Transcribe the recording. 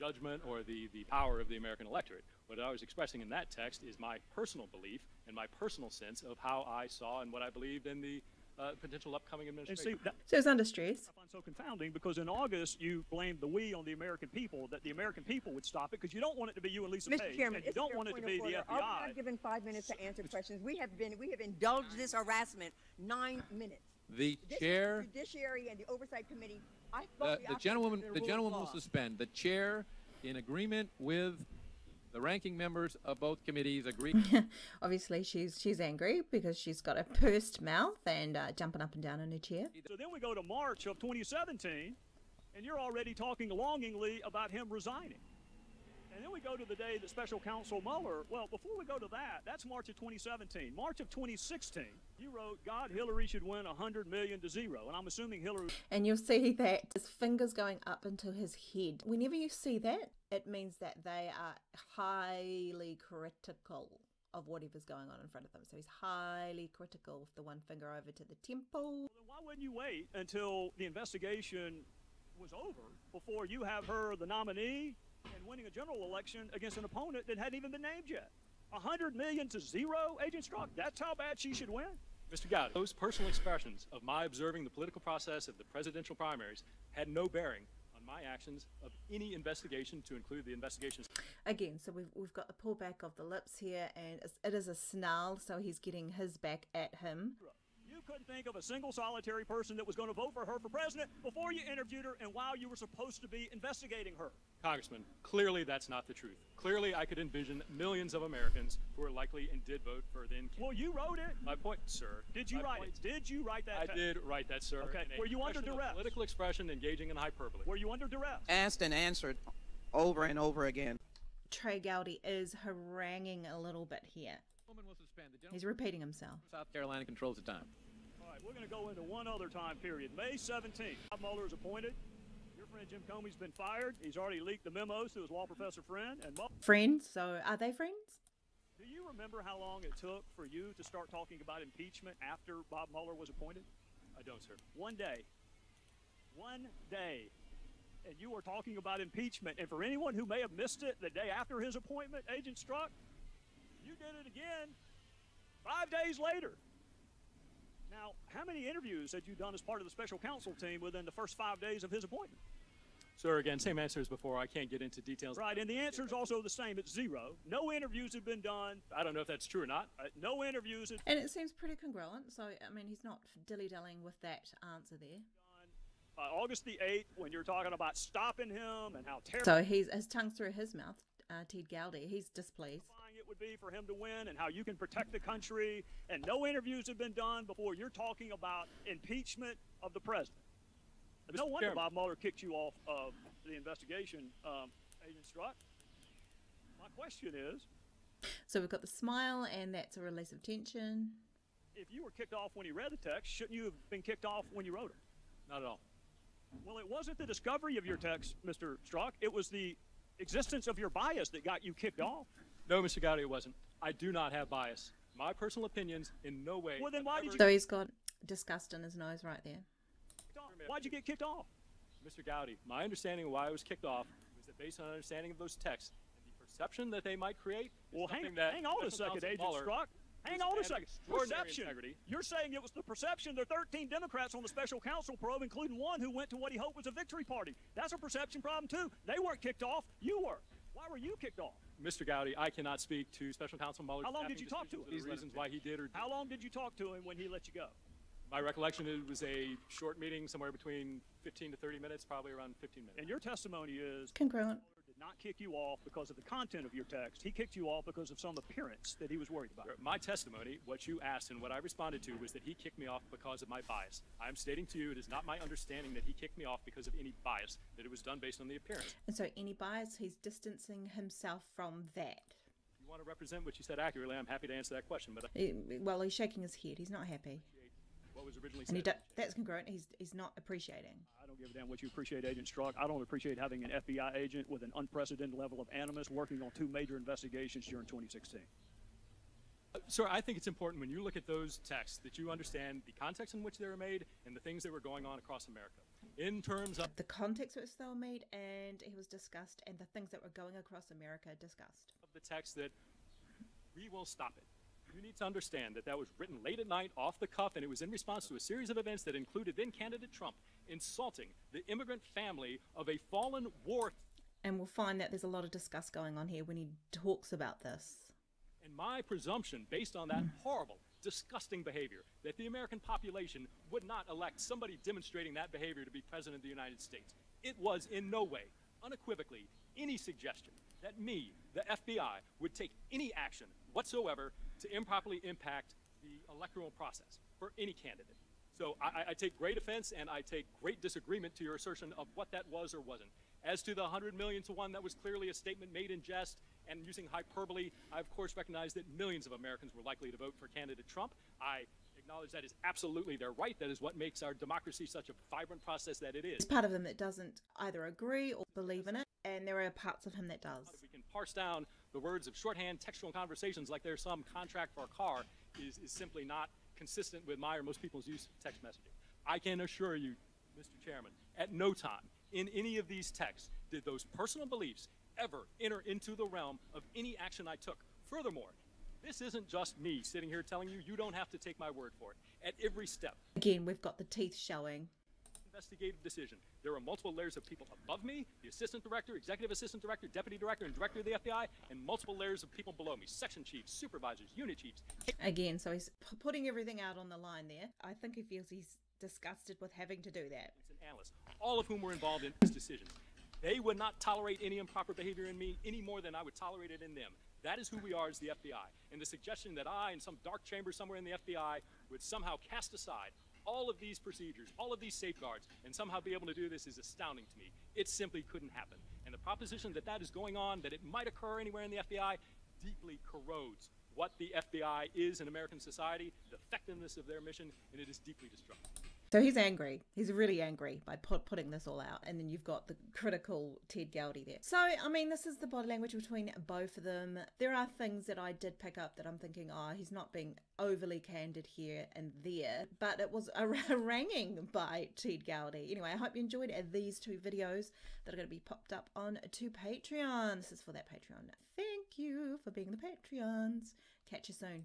judgment or the power of the American electorate. What I was expressing in that text is my personal belief and my personal sense of how I saw and what I believed in the potential upcoming administration. So it's under stress. I find so confounding because in August you blamed the we on the American people, that the American people would stop it because you don't want it to be you and Lisa Page. Mr. Chairman, and you don't want it to be the FBI. Are we not given 5 minutes to answer questions? We have indulged this harassment 9 minutes. The chair, the Judiciary and the Oversight Committee. I thought the gentleman will suspend. The chair, in agreement with the ranking members of both committees, agree. Obviously, she's angry because she's got a pursed mouth and jumping up and down in her chair. So then we go to March of 2017, and you're already talking longingly about him resigning. And then we go to the day that Special Counsel Mueller, well, before we go to that, that's March of 2017. March of 2016, you wrote, God, Hillary should win 100 million to 0. And I'm assuming Hillary... And you'll see that his finger's going up into his head. Whenever you see that, it means that they are highly critical of whatever's going on in front of them. So he's highly critical with the one finger over to the temple. Well, then why wouldn't you wait until the investigation was over before you have her the nominee and winning a general election against an opponent that hadn't even been named yet? 100 million to 0, Agent Strzok? That's how bad she should win? Mr. Gowdy, those personal expressions of my observing the political process of the presidential primaries had no bearing on my actions of any investigation, to include the investigations. Again, so we've got the pullback of the lips here, and it is a snarl, so he's getting his back at him. You couldn't think of a single solitary person that was going to vote for her for president before you interviewed her and while you were supposed to be investigating her. Congressman, clearly that's not the truth. Clearly I could envision millions of Americans who are likely and did vote for then. Well, you wrote it. My point, sir. Did you write it? Did you write that? I did write that, sir. Okay. Were you under duress? Political expression engaging in hyperbole. Were you under duress? Asked and answered over and over again. Trey Gowdy is haranguing a little bit here. He's repeating himself. South Carolina controls the time. All right, we're going to go into one other time period. May 17th, Bob Mueller is appointed. Your friend Jim Comey's been fired. He's already leaked the memos to his law professor friend. And friends? So are they friends? Do you remember how long it took for you to start talking about impeachment after Bob Mueller was appointed? I don't, sir. 1 day. 1 day. And you were talking about impeachment. And for anyone who may have missed it the day after his appointment, Agent Strzok, you did it again 5 days later. Now, how many interviews had you done as part of the special counsel team within the first 5 days of his appointment? Sir, again, same answer as before. I can't get into details. Right, and the answer is also the same. It's 0. No interviews have been done. I don't know if that's true or not. No interviews. And it seems pretty congruent. So, I mean, he's not dilly-dallying with that answer there. August the 8th, when you're talking about stopping him and how terrible. So his tongue's through his mouth, Ted Gowdy. He's displeased. It would be for him to win and how you can protect the country, and no interviews have been done before you're talking about impeachment of the president. No wonder Bob Mueller kicked you off of the investigation, Agent Strzok. My question is... So we've got the smile, and that's a release of tension. If you were kicked off when he read the text, shouldn't you have been kicked off when you wrote it? Not at all. Well, it wasn't the discovery of your text, Mr. Strzok. It was the existence of your bias that got you kicked off. No, Mr. Gowdy, it wasn't. I do not have bias. My personal opinions in no way. Well, then why did you... So he's got disgust in his nose right there. Why'd you get kicked off? Mr. Gowdy, my understanding of why I was kicked off was that based on an understanding of those texts, and the perception that they might create... Well, hang on a second, Agent Strzok. Hang on a second. Perception. You're saying it was the perception. There are 13 Democrats on the special counsel probe, including one who went to what he hoped was a victory party. That's a perception problem, too. They weren't kicked off. You were. Why were you kicked off? Mr. Gowdy, I cannot speak to Special Counsel Mueller. How long did you talk to him? The reasons why he did or did. How long did you talk to him when he let you go? My recollection, it was a short meeting, somewhere between 15 to 30 minutes, probably around 15 minutes. And your testimony is... Congruent. Did not kick you off because of the content of your text. He kicked you off because of some appearance that he was worried about. My testimony, what you asked and what I responded to, was that he kicked me off because of my bias. I'm stating to you it is not my understanding that he kicked me off because of any bias, that it was done based on the appearance. And so any bias, he's distancing himself from that. If you want to represent what you said accurately, I'm happy to answer that question. But well, he's shaking his head. He's not happy. What was originally said. And that's congruent. He's not appreciating. I don't give a damn what you appreciate, Agent Strzok. I don't appreciate having an FBI agent with an unprecedented level of animus working on 2 major investigations during 2016. Sir, I think it's important when you look at those texts that you understand the context in which they were made and the things that were going on across America. in terms of the context which they were made, and he was discussed, and the things that were going across America discussed. the text that we will stop it. You need to understand that that was written late at night, off the cuff, and it was in response to a series of events that included then candidate Trump insulting the immigrant family of a fallen war. And we'll find that there's a lot of disgust going on here when he talks about this. And my presumption, based on that horrible, disgusting behavior, that the American population would not elect somebody demonstrating that behavior to be president of the United States. It was in no way, unequivocally, any suggestion that me, the FBI, would take any action whatsoever to improperly impact the electoral process for any candidate. So I take great offense and I take great disagreement to your assertion of what that was or wasn't. As to the 100 million to one, that was clearly a statement made in jest and using hyperbole. I, of course, recognize that millions of Americans were likely to vote for candidate Trump. I acknowledge that is absolutely their right. That is what makes our democracy such a vibrant process that it is. There's part of him that doesn't either agree or believe in it, and there are parts of him that does. If we can parse down the words of shorthand textual conversations like there's some contract for a car is simply not consistent with my or most people's use of text messaging. I can assure you, Mr. Chairman, at no time in any of these texts did those personal beliefs ever enter into the realm of any action I took. Furthermore, this isn't just me sitting here telling you, you don't have to take my word for it. At every step. Again, we've got the teeth showing. Investigative decision. There are multiple layers of people above me, the assistant director, executive assistant director, deputy director, and director of the FBI, and multiple layers of people below me, section chiefs, supervisors, unit chiefs. Again, so he's putting everything out on the line there. I think he feels he's disgusted with having to do that. And analysts, all of whom were involved in this decision. They would not tolerate any improper behavior in me any more than I would tolerate it in them. That is who we are as the FBI. And the suggestion that I, in some dark chamber somewhere in the FBI, would somehow cast aside all of these procedures, all of these safeguards, and somehow be able to do this is astounding to me. It simply couldn't happen. And the proposition that that is going on, that it might occur anywhere in the FBI, deeply corrodes what the FBI is in American society, the effectiveness of their mission, and it is deeply destructive. So he's angry. He's really angry by putting this all out. And then you've got the critical Ted Gowdy there. So, I mean, this is the body language between both of them. There are things that I did pick up that I'm thinking, oh, he's not being overly candid here and there. But it was a haranguing by Ted Gowdy. Anyway, I hope you enjoyed these two videos that are going to be popped up on to Patreon. This is for that Patreon. Thank you for being the Patreons. Catch you soon.